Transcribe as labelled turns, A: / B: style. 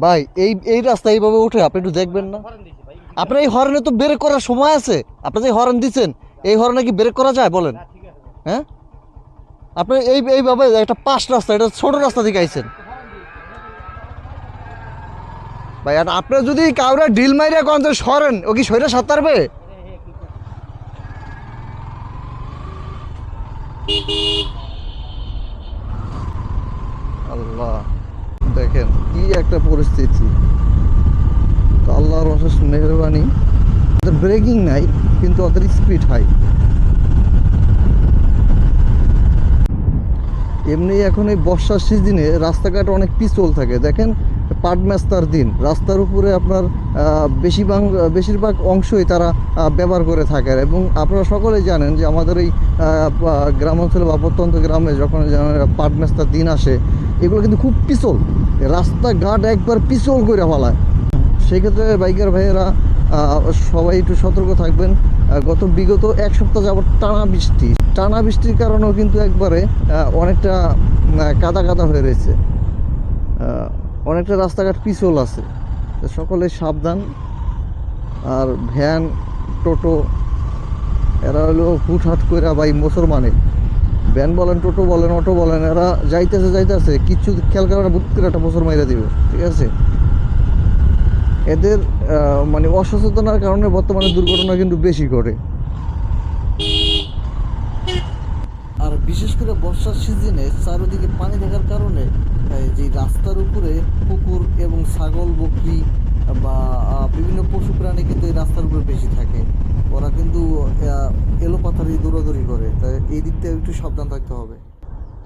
A: ভাই এই এই রাস্তা এইভাবে উঠে আপনি একটু দেখবেন না? আপনার এই হর্নে তো ব্রেক করার সময় আছে। আপনি যে হর্ন দিচ্ছেন এই হর্নে কি ব্রেক করা যায় বলেন? হ্যাঁ, আপনি এইভাবে একটা পাশ রাস্তা, এটা ছোট রাস্তা থেকে আইছেন ভাই। আর আপনার যদি কাউরে ডিল মাইরা কোন সরেন, ও কি সইরা সাঁতারবে? আল্লাহ, দেখেন কি একটা পরিস্থিতি। তো আল্লাহর অশেষ মেহরবানি, ওদের ব্রেকিং নাই কিন্তু ওদের স্পিড হাই। এমনি এখন এই বর্ষার সিজনে রাস্তাঘাট অনেক পিছল থাকে। দেখেন পাট মেস্তার দিন, রাস্তার উপরে আপনার বেশিরভাগ অংশই তারা ব্যবহার করে থাকে। এবং আপনারা সকলেই জানেন যে আমাদের এই গ্রাম অঞ্চলে বা প্রত্যন্ত গ্রামে যখন পাট মেস্তার দিন আসে, এগুলো কিন্তু খুব পিছল, রাস্তাঘাট একবার পিছল করে ফেলায়। সেক্ষেত্রে বাইকার ভাইয়েরা সবাই একটু সতর্ক থাকবেন। বিগত এক সপ্তাহ যাবত টানা বৃষ্টির কারণেও কিন্তু একবারে অনেকটা কাদা কাদা হয়ে রয়েছে, অনেকটা রাস্তাঘাট পিছল আছে। সকলে সাবধান। আর ভ্যান, টোটো এরা হলো হুটহাট করে ভাই মুসলমানে, ভ্যান বলেন, টোটো বলেন, অটো বলেন, এরা যাইতেছে কিছু খেয়াল করে বুট করে একটা বছর মাইরা দিবে। ঠিক আছে, এদের মানে অসচেতনার কারণে বর্তমানে দুর্ঘটনা কিন্তু বেশি ঘটে। আর বিশেষ করে বর্ষার সিজনে চারিদিকে পানি থাকার কারণে যে রাস্তার উপরে কুকুর এবং ছাগল, বকরি বা বিভিন্ন পশু প্রাণী কিন্তু এই রাস্তার উপরে বেশি থাকে। ওরা কিন্তু এলোপাথারি দৌড়াদৌড়ি করে, তাই এই দিক থেকে একটু সাবধান থাকতে হবে।